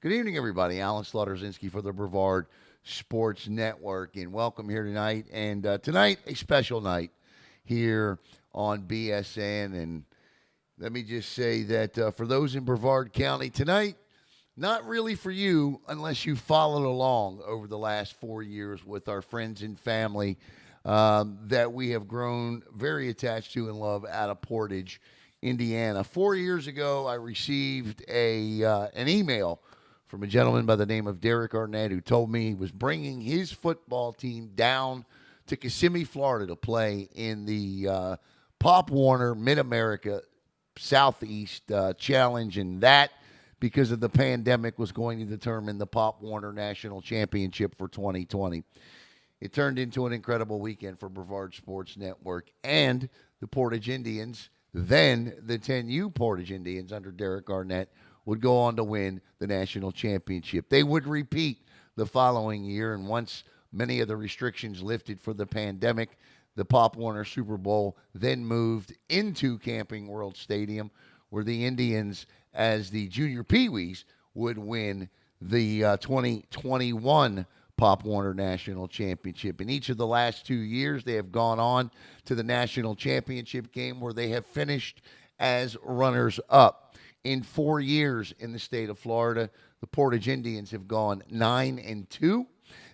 Good evening, everybody. Alan Slaughterzinski for the Brevard Sports Network, and welcome here tonight. And tonight, a special night here on BSN. And let me just say that for those in Brevard County tonight, not really for you unless you followed along over the last 4 years with our friends and family that we have grown very attached to and love out of Portage, Indiana. 4 years ago, I received an email from a gentleman by the name of Derrick Arnett, who told me he was bringing his football team down to Kissimmee, Florida to play in the Pop Warner Mid-America Southeast Challenge, and that, because of the pandemic, was going to determine the Pop Warner National Championship for 2020. It turned into an incredible weekend for Brevard Sports Network and the Portage Indians. Then the 10U Portage Indians under Derrick Arnett would go on to win the national championship. They would repeat the following year, and once many of the restrictions lifted for the pandemic, the Pop Warner Super Bowl then moved into Camping World Stadium, where the Indians, as the Junior Pee-wees, would win the 2021 Pop Warner National Championship. In each of the last 2 years, they have gone on to the national championship game, where they have finished as runners-up. In 4 years in the state of Florida, the Portage Indians have gone 9-2.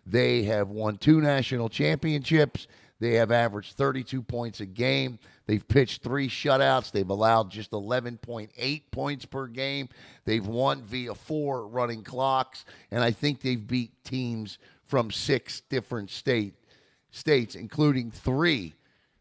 They have won 2 national championships. They have averaged 32 points a game. They've pitched 3 shutouts. They've allowed just 11.8 points per game. They've won via 4 running clocks, and I think they've beat teams from 6 different states, including 3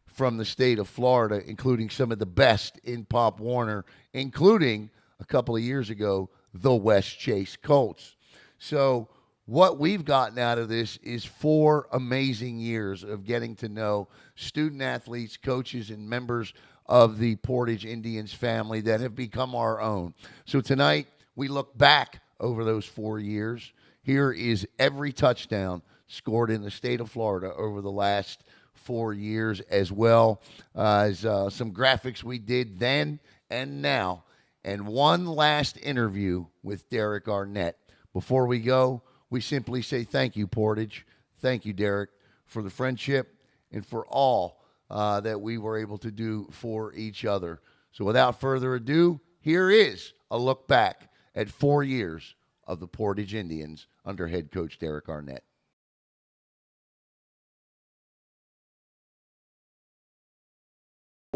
from the state of Florida, including some of the best in Pop Warner, including a couple of years ago, the West Chase Colts. So what we've gotten out of this is 4 amazing years of getting to know student athletes, coaches, and members of the Portage Indians family that have become our own. So tonight, we look back over those 4 years. Here is every touchdown scored in the state of Florida over the last 4 years, as well as some graphics we did then and now, and one last interview with Derrick Arnett. Before we go, we simply say thank you, Portage. Thank you, Derrick, for the friendship and for all that we were able to do for each other. So without further ado, here is a look back at 4 years of the Portage Indians under head coach Derrick Arnett.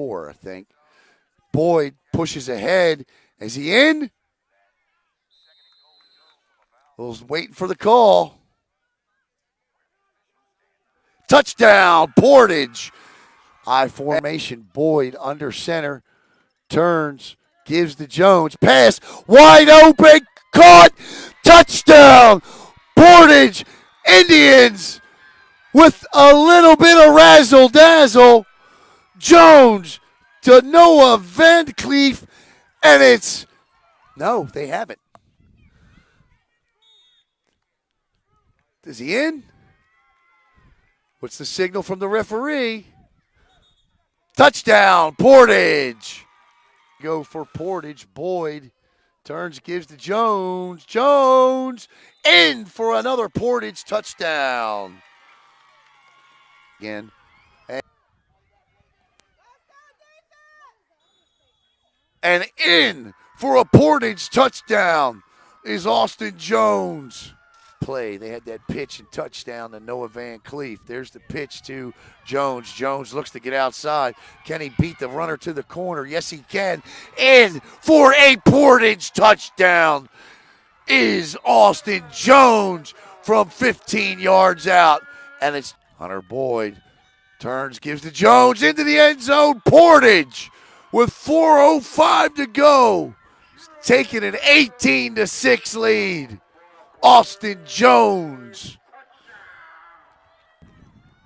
I think. Boyd pushes ahead. Is he in? Was waiting for the call. Touchdown, Portage. I formation. Boyd under center. Turns. Gives to Jones. Pass. Wide open. Caught. Touchdown. Portage Indians with a little bit of razzle-dazzle. Jones to Noah Van Cleef, and it's, no, they haven't. Is he in? What's the signal from the referee? Touchdown, Portage. Go for Portage. Boyd turns, gives to Jones. Jones in for another Portage touchdown. Again. And in for a Portage touchdown is Austin Jones. Play. They had that pitch and touchdown to Noah Van Cleef. There's the pitch to Jones. Jones looks to get outside. Can he beat the runner to the corner? Yes, he can. In for a Portage touchdown is Austin Jones from 15 yards out. And it's Hunter Boyd. Turns, gives to Jones into the end zone. Portage with 4:05 to go, taking an 18-6 lead. Austin Jones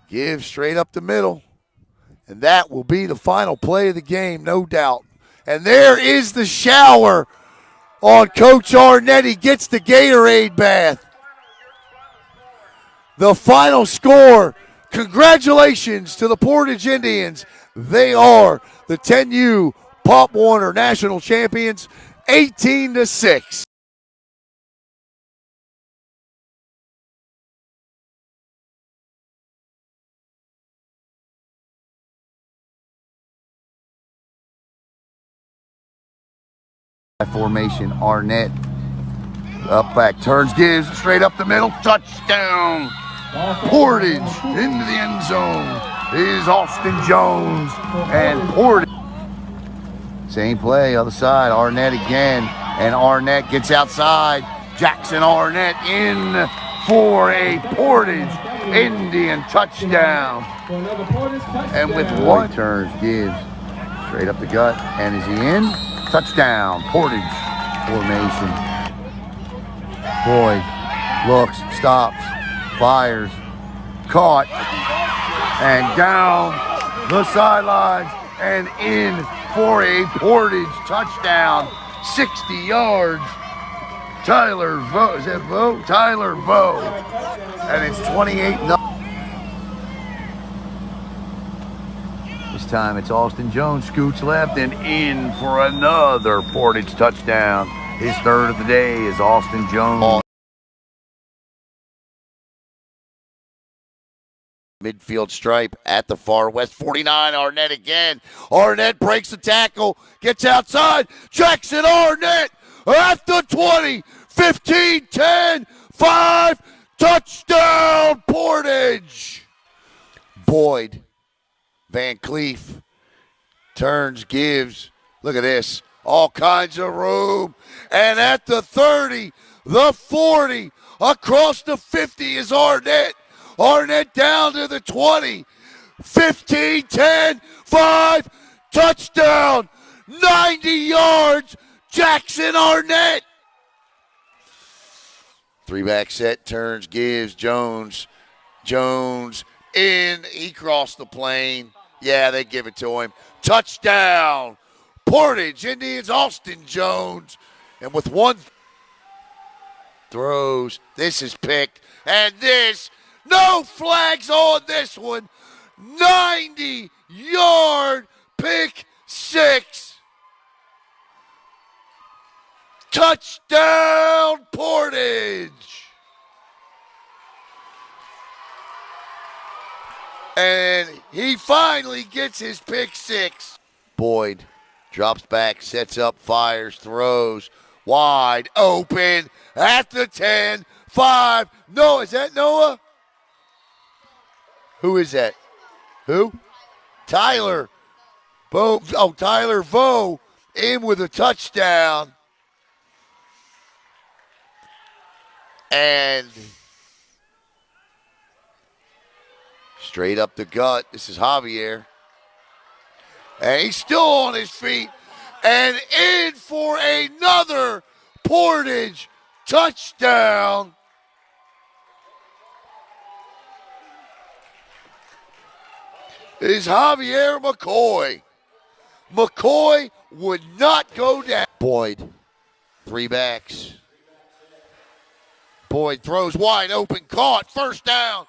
gives straight up the middle, and that will be the final play of the game, no doubt. And there is the shower on Coach Arnett. He gets the Gatorade bath. The final score. Congratulations to the Portage Indians. They are the 10U Pop Warner National Champions, 18-6. Formation, Arnett. Up back, turns, gives, straight up the middle, touchdown. Portage into the end zone is Austin Jones, and Portage. Same play, other side, Arnett again, and Arnett gets outside. Jackson Arnett in for a Portage Indian touchdown. And with one turns, gives, straight up the gut, and is he in? Touchdown, Portage formation. Boyd looks, stops, fires, caught, and down the sidelines and in for a Portage touchdown, 60 yards. Tyler Vo, is that Vo? Tyler Vo, and it's 28-0. This time it's Austin Jones, scoots left and in for another Portage touchdown. His third of the day is Austin Jones. Midfield stripe at the far west. 49, Arnett again. Arnett breaks the tackle, gets outside. Jackson Arnett at the 20, 15, 10, 5, touchdown Portage. Boyd, Van Cleef, turns, gives. Look at this. All kinds of room. And at the 30, the 40, across the 50 is Arnett. Arnett down to the 20, 15, 10, 5, touchdown, 90 yards, Jackson Arnett. Three-back set, turns, gives, Jones. Jones in, he crossed the plane. Yeah, they give it to him. Touchdown, Portage Indians, Austin Jones. And with one throws, this is picked, and this, no flags on this one. 90-yard pick six. Touchdown Portage. And he finally gets his pick six. Boyd drops back, sets up, fires, throws, wide open at the 10, 5. No, is that Noah? Who is that? Who? Tyler Vo. Oh, Tyler Vo in with a touchdown. And straight up the gut. This is Javier. And he's still on his feet. And in for another Portage touchdown. Is Javier McCoy. McCoy would not go down. Boyd, three backs. Boyd throws wide open, caught, first down.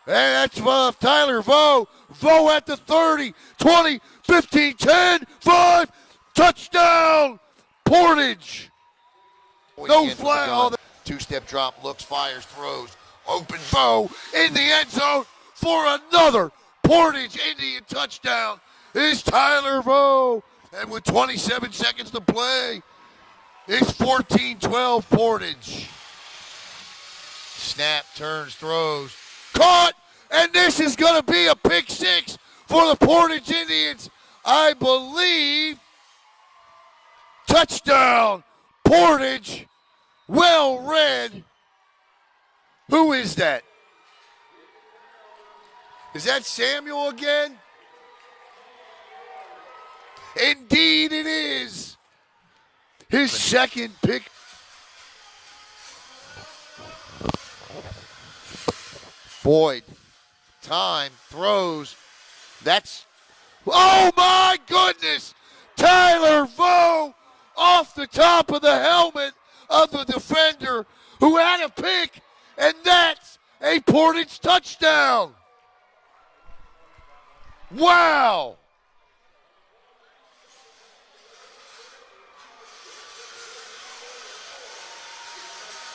And that's Tyler Vo. Vo at the 30, 20, 15, 10, 5, touchdown, Portage. No flag. Oh, two-step drop, looks, fires, throws, open Vo in the end zone for another Portage Indian touchdown. Is Tyler Vo. And with 27 seconds to play, it's 14-12 Portage. Snap, turns, throws, caught, and this is going to be a pick six for the Portage Indians. I believe. Touchdown, Portage. Well read. Who is that? Is that Samuel again? Indeed it is. His second pick. Boyd, time, throws. That's, oh my goodness! Tyler Vo off the top of the helmet of the defender who had a pick, and that's a Portage touchdown. Wow!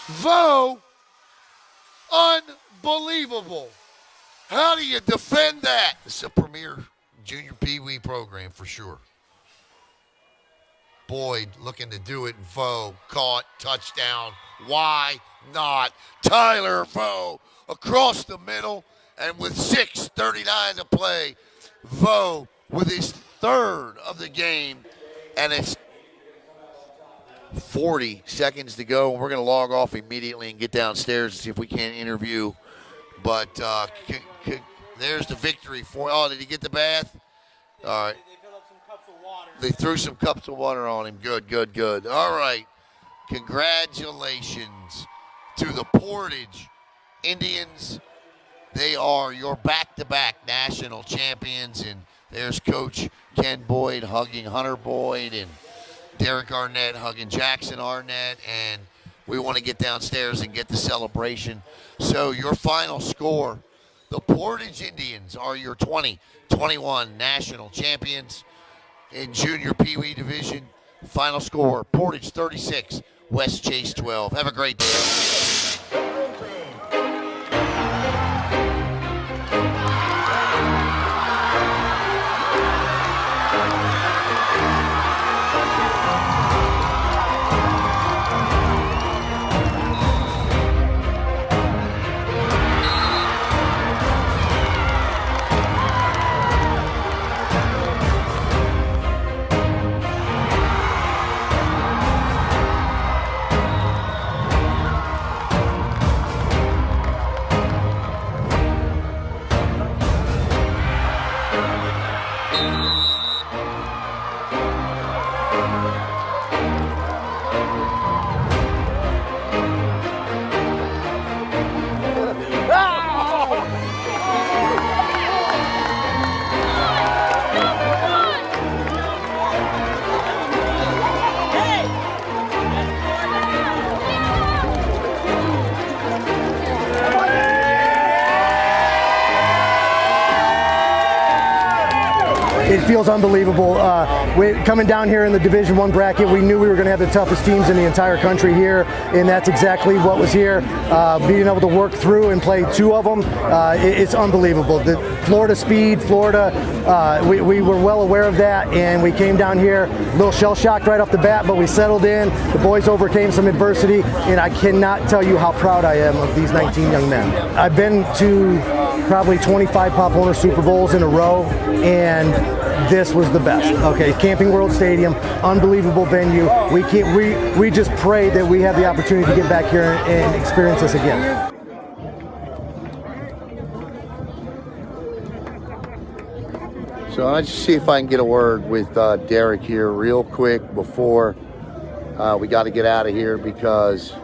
Vo, unbelievable. How do you defend that? It's a premier junior Pee Wee program for sure. Boyd looking to do it, and Foe caught, touchdown. Why not? Tyler Foe across the middle, and with 6:39 to play, Foe with his third of the game, and it's 40 seconds to go. We're going to log off immediately and get downstairs and see if we can't interview. But there's the victory for. Oh, did he get the bath? All right. They filled up some cups of water. They threw some cups of water on him. Good, good, good. All right. Congratulations to the Portage Indians. They are your back-to-back national champions. And there's Coach Ken Boyd hugging Hunter Boyd and Derrick Arnett hugging Jackson Arnett. And we want to get downstairs and get the celebration. So your final score, the Portage Indians are your 2021 national champions in junior Pee Wee division. Final score, Portage 36, West Chase 12. Have a great day. It feels unbelievable. Coming down here in the Division I bracket, we knew we were going to have the toughest teams in the entire country here, and that's exactly what was here. Being able to work through and play two of them, it's unbelievable. The Florida speed, Florida, we were well aware of that, and we came down here a little shell-shocked right off the bat, but we settled in. The boys overcame some adversity, and I cannot tell you how proud I am of these 19 young men. I've been to probably 25 Pop Warner Super Bowls in a row, and this was the best. Okay, Camping World Stadium, unbelievable venue. We just pray that we have the opportunity to get back here and experience this again. So let's see if I can get a word with Derrick here real quick before we got to get out of here, because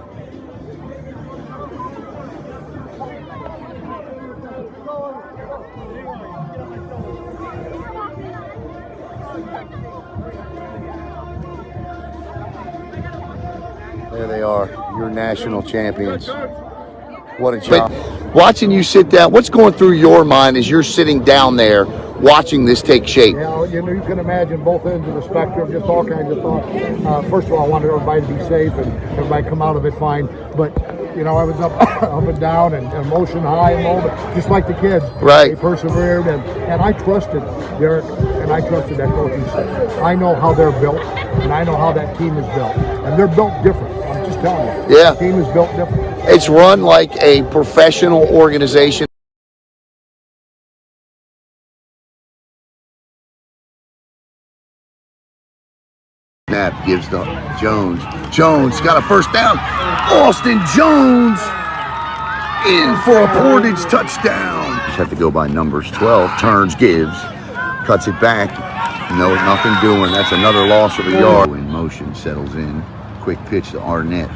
there they are, your national champions. What a job. But watching you sit down, what's going through your mind as you're sitting down there watching this take shape? Yeah, you can imagine both ends of the spectrum, just all kinds of thoughts. First of all, I wanted everybody to be safe and everybody come out of it fine. But, I was up and down and emotion high and low, but just like the kids. Right. They persevered, and I trusted Derrick, and I trusted that coaching staff. I know how they're built, and I know how that team is built. And they're built different. I'm just telling you. Yeah. The team is built different. It's run like a professional organization. Snap gives to Jones. Jones got a first down. Austin Jones in for a Portage touchdown. Just have to go by numbers. 12 turns, gives, cuts it back. No, nothing doing. That's another loss of a yard. In motion, settles in. Quick pitch to Arnett.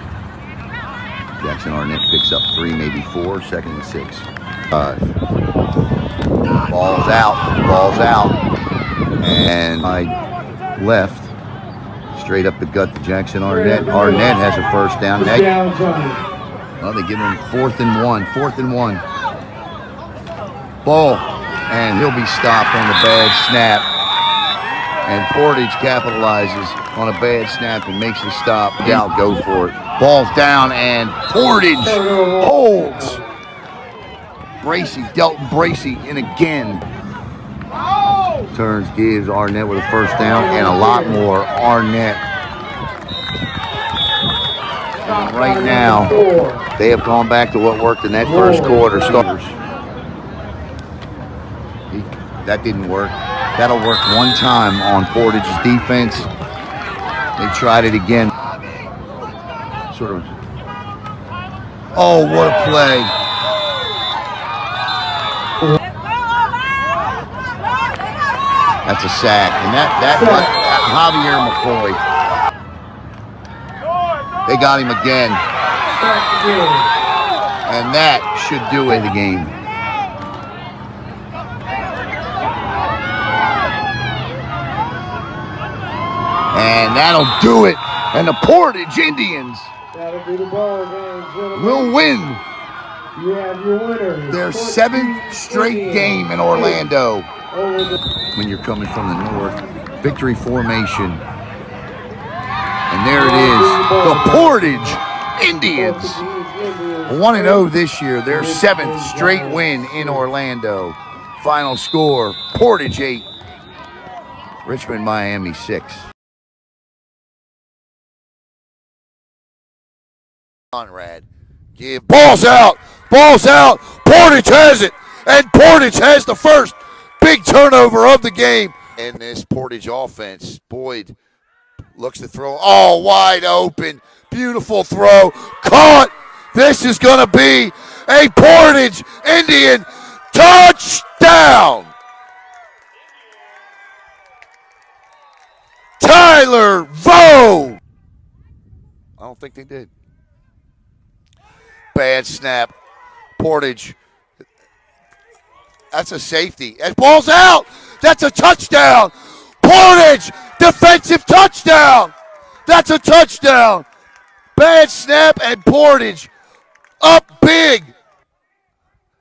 Jackson Arnett picks up 3, maybe 4, 2nd and 6. Ball's out. And I left. Straight up the gut to Jackson Arnett. Arnett has a first down. Well, they give him 4th and 1. 4th and 1. Ball. And he'll be stopped on a bad snap. And Portage capitalizes on a bad snap and makes the stop. Out, go for it. Ball's down, and Portage holds. Delton Bracey in again. Turns, gives Arnett with a first down, and a lot more. Arnett Right now, they have gone back to what worked in that first quarter. Starters. That didn't work. That'll work one time on Portage's defense. They tried it again. Sort of. Oh, what a play. That's a sack. And that Javier McCoy. They got him again. And that should do it the game. And that'll do it. And the Portage Indians will win their 7th straight game in Orlando. When you're coming from the north, victory formation. And there it is, the Portage Indians. 1-0 this year, their 7th straight win in Orlando. Final score, Portage 8, Richmond, Miami 6. Conrad, give, ball's out, Portage has it, and Portage has the first big turnover of the game. And this Portage offense, Boyd looks to throw, all wide open, beautiful throw, caught. This is gonna be a Portage Indian touchdown. Tyler Vo. I don't think they did. Bad snap. Portage. That's a safety. And ball's out. That's a touchdown. Portage, defensive touchdown. That's a touchdown. Bad snap and Portage up big.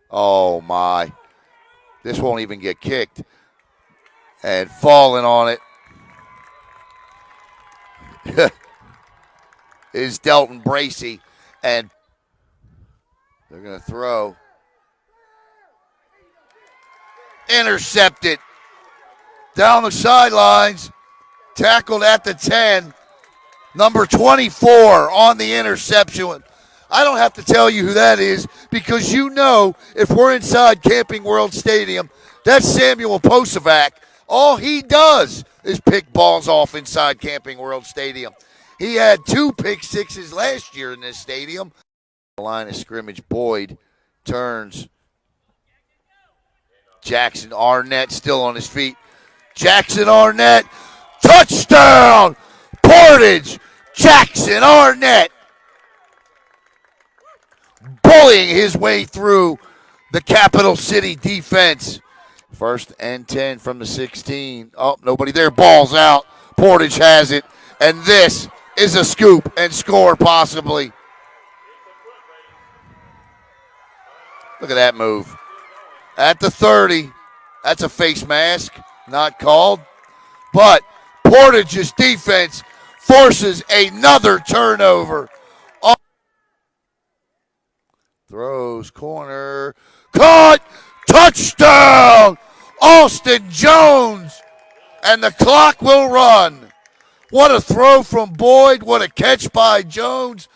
Oh my. This won't even get kicked. And falling on it is Delton Bracey. And they're going to throw. Intercepted. Down the sidelines. Tackled at the 10. Number 24 on the interception. I don't have to tell you who that is because you know if we're inside Camping World Stadium, that's Samuel Posovac. All he does is pick balls off inside Camping World Stadium. He had 2 pick sixes last year in this stadium. The line of scrimmage, Boyd turns. Jackson Arnett still on his feet. Jackson Arnett, touchdown! Portage, Jackson Arnett. Bullying his way through the Capital City defense. 1st and 10 from the 16. Oh, nobody there. Ball's out. Portage has it. And this is a scoop and score possibly. Look at that move. At the 30. That's a face mask. Not called. But Portage's defense forces another turnover. Throws, corner, caught, touchdown, Austin Jones, and the clock will run. What a throw from Boyd, what a catch by Jones.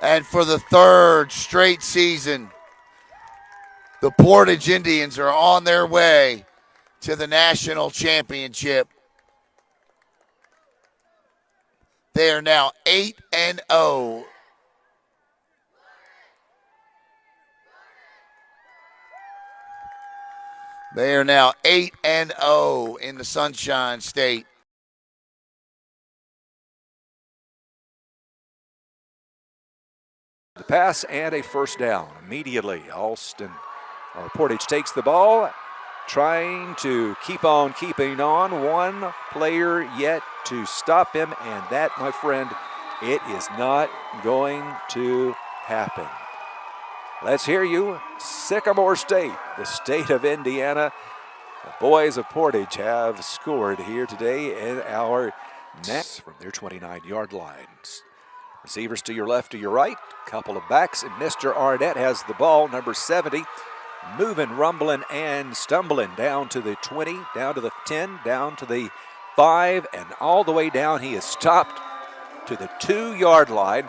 And for the 3rd straight season, the Portage Indians are on their way to the national championship. They are now 8-0. They are now 8-0 in the Sunshine State. The pass and a first down immediately. Portage takes the ball, trying to keep on keeping on. One player yet to stop him, and that, my friend, it is not going to happen. Let's hear you, Sycamore State, the state of Indiana. The boys of Portage have scored here today in our next from their 29-yard lines. Receivers to your left, to your right, couple of backs, and Mr. Arnett has the ball, number 70. Moving, rumbling, and stumbling down to the 20, down to the 10, down to the 5, and all the way down. He is stopped to the 2-yard line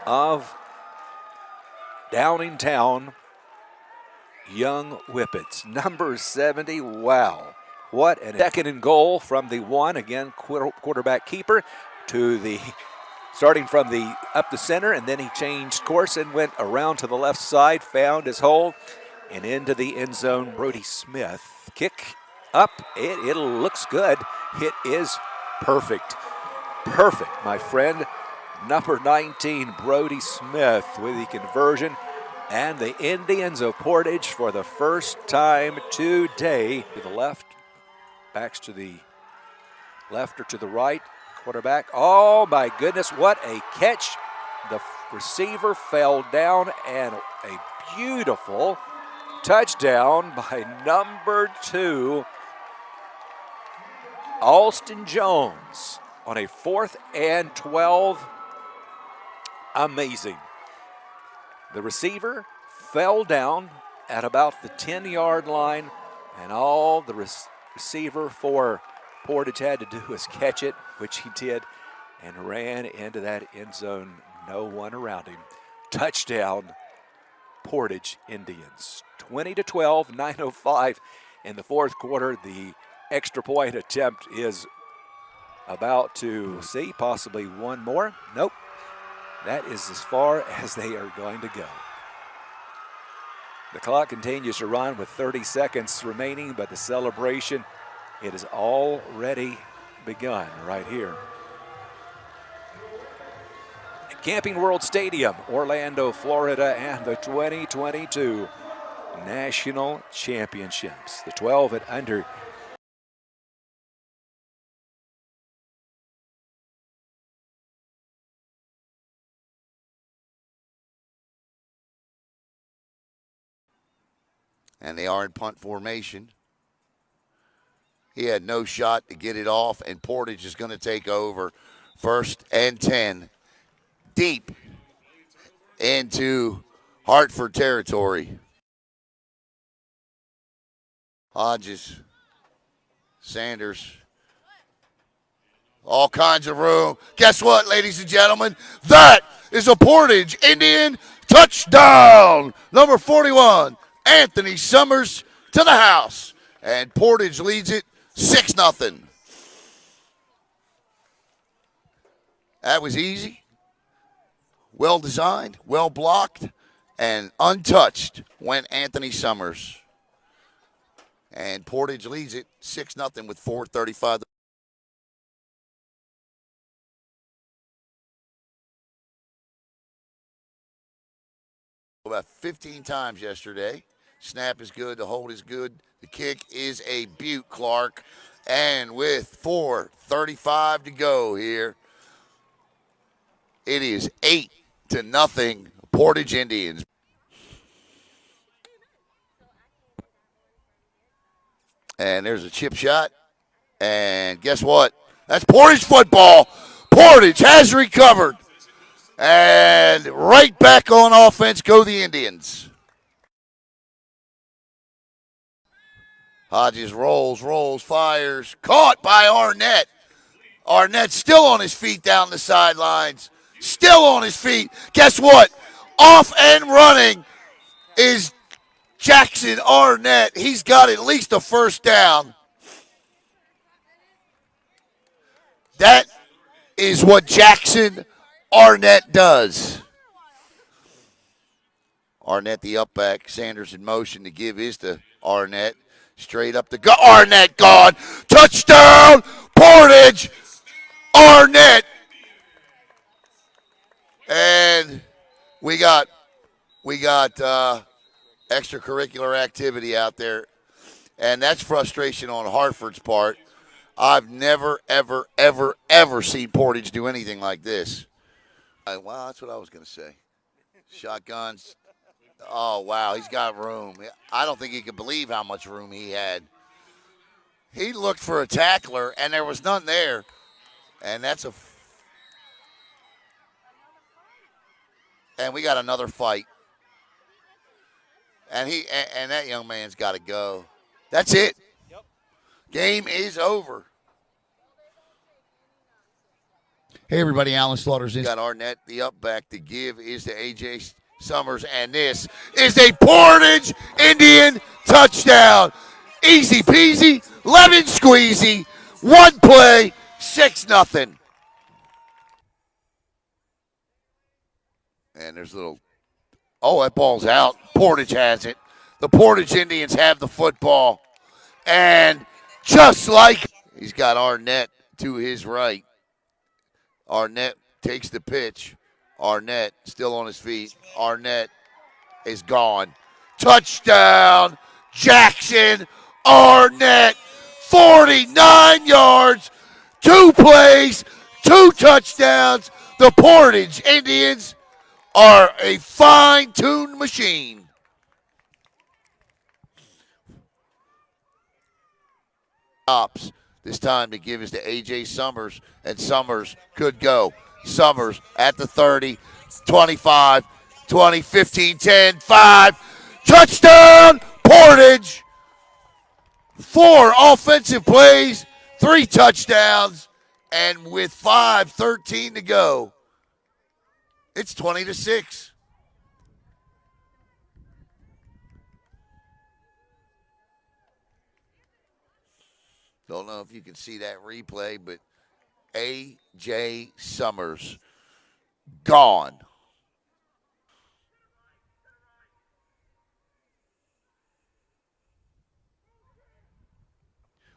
of Downingtown Young Whippets. Number 70, wow. What a second and goal from the 1. Again, quarterback keeper to the, starting from the up the center, and then he changed course and went around to the left side, found his hole, and into the end zone. Brody Smith, kick up, it looks good. It is perfect. Perfect, my friend. Number 19, Brody Smith with the conversion. And the Indians of Portage for the first time today. To the left, backs to the left or to the right. Quarterback, oh my goodness, what a catch. The receiver fell down, and a beautiful touchdown by number 2, Alston Jones, on a 4th and 12. Amazing. The receiver fell down at about the 10-yard line, and all the receiver for Portage had to do was catch it, which he did, and ran into that end zone. No one around him. Touchdown, Portage Indians. 20-12, 9:05 in the 4th quarter. The extra point attempt is about to see, possibly one more. Nope. That is as far as they are going to go. The clock continues to run with 30 seconds remaining, but the celebration, it has already begun right here at Camping World Stadium, Orlando, Florida, and the 2022 National Championships. The 12 and under and they are in punt formation. He had no shot to get it off, and Portage is going to take over 1st and 10 deep into Hartford territory. Hodges, Sanders, all kinds of room. Guess what, ladies and gentlemen? That is a Portage Indian touchdown. Number 41. Anthony Summers to the house, and Portage leads it 6-0. That was easy, well designed, well blocked, and untouched went Anthony Summers. And Portage leads it 6-0 with 4:35. About 15 times yesterday. Snap is good. The hold is good. The kick is a beaut, Clark. And with 4:35 to go here, it is 8-0 Portage Indians. And there's a chip shot. And guess what? That's Portage football. Portage has recovered. And right back on offense go the Indians. Hodges rolls, fires. Caught by Arnett. Arnett still on his feet down the sidelines. Still on his feet. Guess what? Off and running is Jackson Arnett. He's got at least a first down. That is what Jackson Arnett does. Arnett the up back. Sanders in motion to give his to Arnett. Straight up the gut. Arnett gone. Touchdown, Portage. Arnett. And we got extracurricular activity out there. And that's frustration on Hartford's part. I've never, ever, ever, ever seen Portage do anything like this. Wow, that's what I was going to say. Shotguns. Oh, wow, he's got room. I don't think he could believe how much room he had. He looked for a tackler, and there was none there. And and we got another fight. And that young man's got to go. That's it. Yep. Game is over. Hey, everybody, Alan Slaughter's in. Got Arnett, the up back to give is to A.J. Summers, and this is a Portage Indian touchdown. Easy peasy, lemon squeezy, one play, 6-0. And there's a little, oh, that ball's out. Portage has it. The Portage Indians have the football. And just like he's got Arnett to his right. Arnett takes the pitch. Arnett still on his feet. Arnett is gone. Touchdown, Jackson Arnett. 49 yards, 2 plays, 2 touchdowns. The Portage Indians are a fine-tuned machine. Ops. This time to give is to A.J. Summers, and Summers could go. Summers at the 30, 25, 20, 15, 10, 5. Touchdown, Portage. 4 offensive plays, 3 touchdowns, and with 5:13 to go, it's 20-6. Don't know if you can see that replay, but A.J. Summers gone.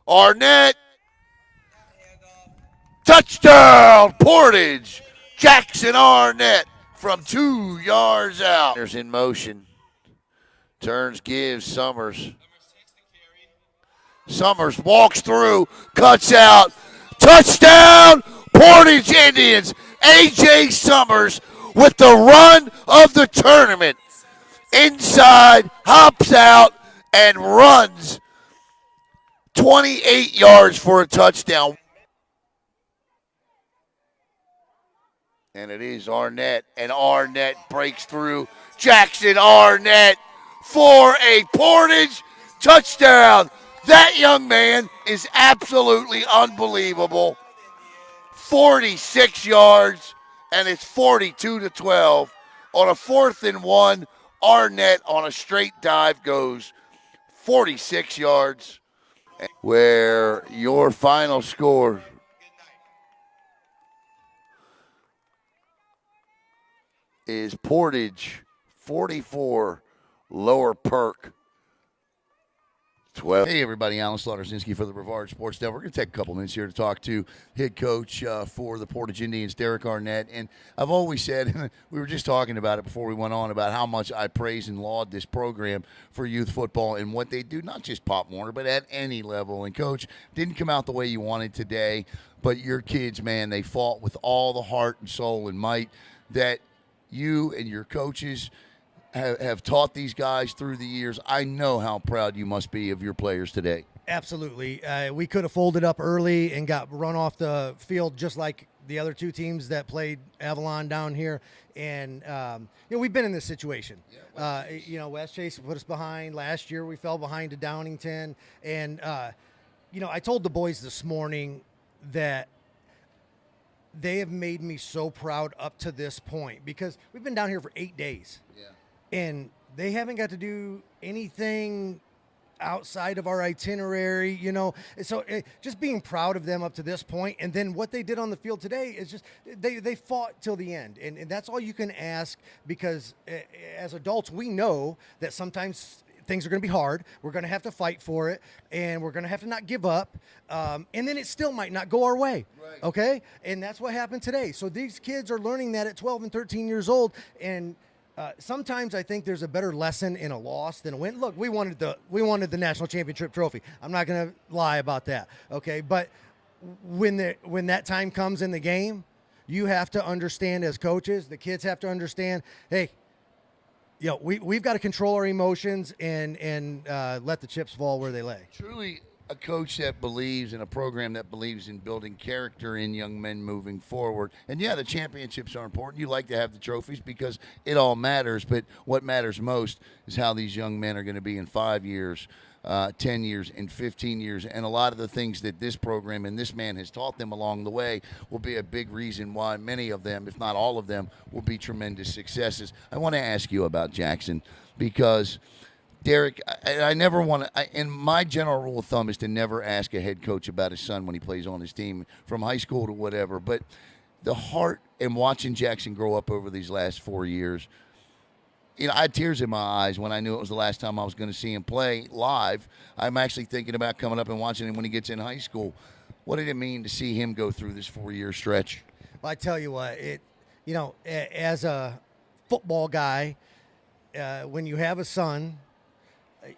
Arnett, touchdown, Portage. Jackson Arnett from 2 yards out. There's in motion. Turns, gives Summers. Summers walks through, cuts out. Touchdown, Portage Indians. A.J. Summers with the run of the tournament. Inside, hops out, and runs 28 yards for a touchdown. And it is Arnett, and Arnett breaks through. Jackson Arnett for a Portage touchdown. That young man is absolutely unbelievable. 46 yards, and it's 42-12. On a 4th and 1, Arnett on a straight dive goes 46 yards. Where your final score is Portage 44, Lower Perk 12. Hey, everybody. Alan Slaughter-Zinski for the Brevard Sports Network. We're going to take a couple minutes here to talk to head coach for the Portage Indians, Derrick Arnett. And I've always said, we were just talking about it before we went on, about how much I praise and laud this program for youth football and what they do, not just Pop Warner, but at any level. And, Coach, didn't come out the way you wanted today, but your kids, man, they fought with all the heart and soul and might that you and your coaches have taught these guys through the years. I know how proud you must be of your players today. Absolutely. We could have folded up early and got run off the field just like the other 2 teams that played Avalon down here. And, we've been in this situation. Yeah, West Chase put us behind. Last year we fell behind to Downington. And, I told the boys this morning that they have made me so proud up to this point because we've been down here for 8 days. Yeah. And they haven't got to do anything outside of our itinerary, So just being proud of them up to this point. And then what they did on the field today is just they fought till the end. And that's all you can ask because as adults, we know that sometimes things are going to be hard. We're going to have to fight for it, and we're going to have to not give up. And then it still might not go our way, right. Okay? And that's what happened today. So these kids are learning that at 12 and 13 years old, and sometimes I think there's a better lesson in a loss than a win. Look, we wanted the national championship trophy. I'm not going to lie about that. Okay, but when that time comes in the game, you have to understand as coaches. The kids have to understand. Hey, we've got to control our emotions and let the chips fall where they lay. Truly, a coach that believes in a program that believes in building character in young men moving forward. And, yeah, the championships are important. You like to have the trophies because it all matters. But what matters most is how these young men are going to be in 5 years. 10 years and 15 years. And a lot of the things that this program and this man has taught them along the way will be a big reason why many of them, if not all of them, will be tremendous successes. I want to ask you about Jackson because Derrick, I never want to, and my general rule of thumb is to never ask a head coach about his son when he plays on his team, from high school to whatever. But the heart and watching Jackson grow up over these last 4 years, I had tears in my eyes when I knew it was the last time I was going to see him play live. I'm actually thinking about coming up and watching him when he gets in high school. What did it mean to see him go through this 4-year stretch? Well, I tell you what, as a football guy, when you have a son,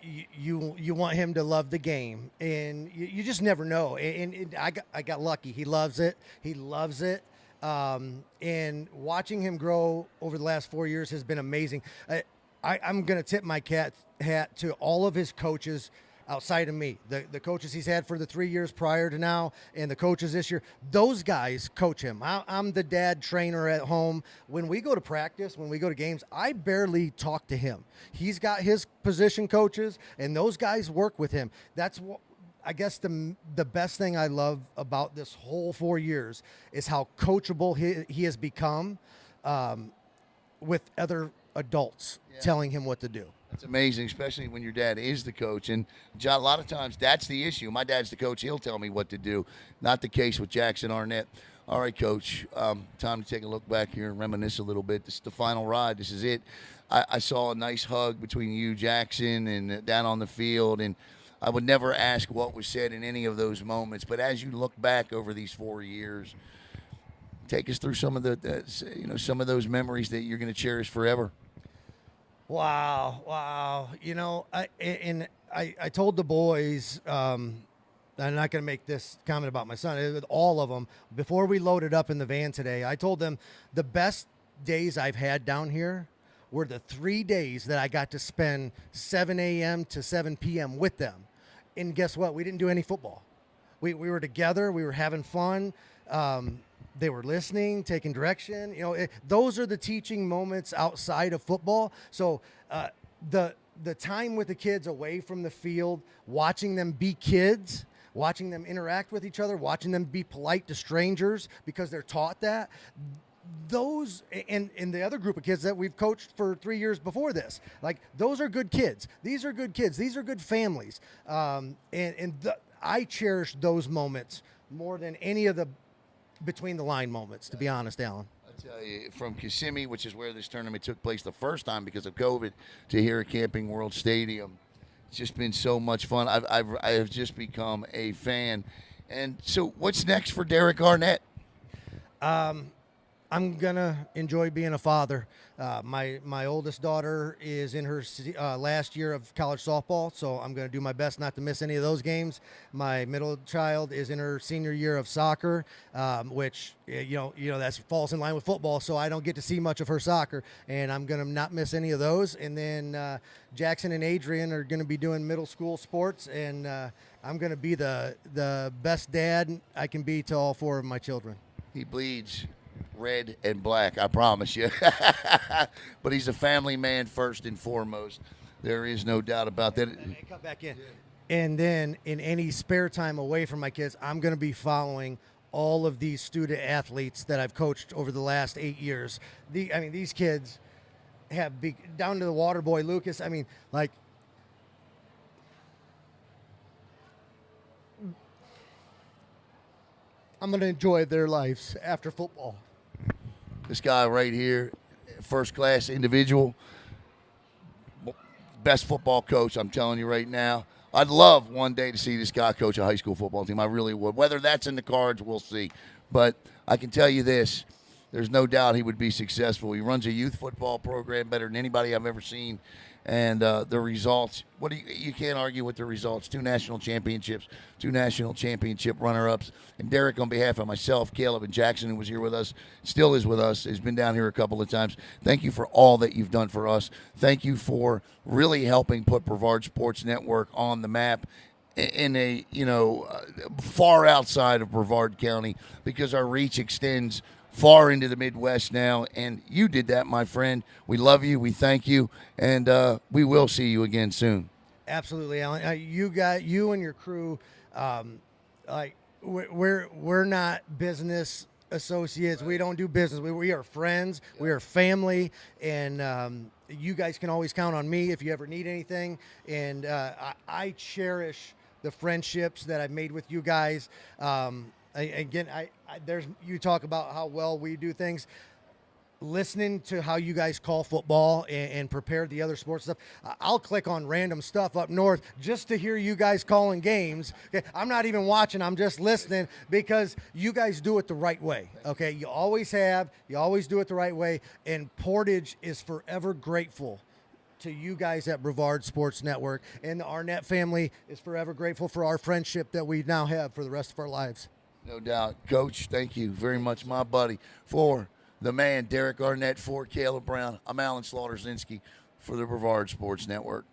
you want him to love the game, and you just never know. And I got lucky. He loves it. He loves it. And watching him grow over the last 4 years has been amazing. I'm going to tip my hat to all of his coaches outside of me. The coaches he's had for the 3 years prior to now and the coaches this year, those guys coach him. I'm the dad trainer at home. When we go to practice, when we go to games, I barely talk to him. He's got his position coaches, and those guys work with him. That's what I guess the best thing I love about this whole 4 years is how coachable he has become with other adults telling him what to do. It's amazing, especially when your dad is the coach. And, John, a lot of times that's the issue. My dad's the coach. He'll tell me what to do. Not the case with Jackson Arnett. All right, Coach, time to take a look back here and reminisce a little bit. This is the final ride. This is it. I saw a nice hug between you, Jackson, and down on the field. And I would never ask what was said in any of those moments. But as you look back over these 4 years, take us through some of some of those memories that you're going to cherish forever. Wow. I told the boys, I'm not going to make this comment about my son, with all of them, before we loaded up in the van today, I told them the best days I've had down here were the 3 days that I got to spend 7 a.m. to 7 p.m. with them. And guess what? We didn't do any football. We were together. We were having fun. They were listening, taking direction. Those are the teaching moments outside of football. So the time with the kids away from the field, watching them be kids, watching them interact with each other, watching them be polite to strangers because they're taught that. Those and the other group of kids that we've coached for 3 years before this, like, those are good kids. These are good kids. These are good families. I cherish those moments more than any of the between the line moments, to be honest, Alan. I tell you, from Kissimmee, which is where this tournament took place the first time because of COVID, to here at Camping World Stadium, it's just been so much fun. I have just become a fan. And so, what's next for Derrick Arnett? I'm gonna enjoy being a father. My oldest daughter is in her last year of college softball, so I'm gonna do my best not to miss any of those games. My middle child is in her senior year of soccer, which that falls in line with football, so I don't get to see much of her soccer, and I'm gonna not miss any of those. And then Jackson and Adrian are gonna be doing middle school sports, and I'm gonna be the best dad I can be to all 4 of my children. He bleeds red and black, I promise you. But he's a family man first and foremost. There is no doubt about that. Hey, come back in. And then in any spare time away from my kids, I'm going to be following all of these student athletes that I've coached over the last 8 years. These kids have down to the water boy, Lucas. I'm going to enjoy their lives after football. This guy right here, first-class individual, best football coach, I'm telling you right now. I'd love one day to see this guy coach a high school football team. I really would. Whether that's in the cards, we'll see. But I can tell you this, there's no doubt he would be successful. He runs a youth football program better than anybody I've ever seen. And the results, you can't argue with the results. 2 national championships, 2 national championship runner-ups. And Derrick, on behalf of myself, Caleb, and Jackson, who was here with us, still is with us, has been down here a couple of times. Thank you for all that you've done for us. Thank you for really helping put Brevard Sports Network on the map in a, far outside of Brevard County, because our reach extends far into the Midwest now, and you did that, my friend. We love you, we thank you, and we will see you again soon. Absolutely, Alan. You and your crew, like we're not business associates. We don't do business. We are friends. We are family, and you guys can always count on me if you ever need anything. And I cherish the friendships that I've made with you guys. Again, there's you talk about how well we do things. Listening to how you guys call football and prepare the other sports stuff, I'll click on random stuff up north just to hear you guys calling games. Okay, I'm not even watching, I'm just listening because you guys do it the right way. Okay, you always have, you always do it the right way, and Portage is forever grateful to you guys at Brevard Sports Network, and the Arnett family is forever grateful for our friendship that we now have for the rest of our lives. No doubt. Coach, thank you very much, my buddy, for the man, Derrick Arnett, for Caleb Brown. I'm Alan Slaughter-Zinski for the Brevard Sports Network.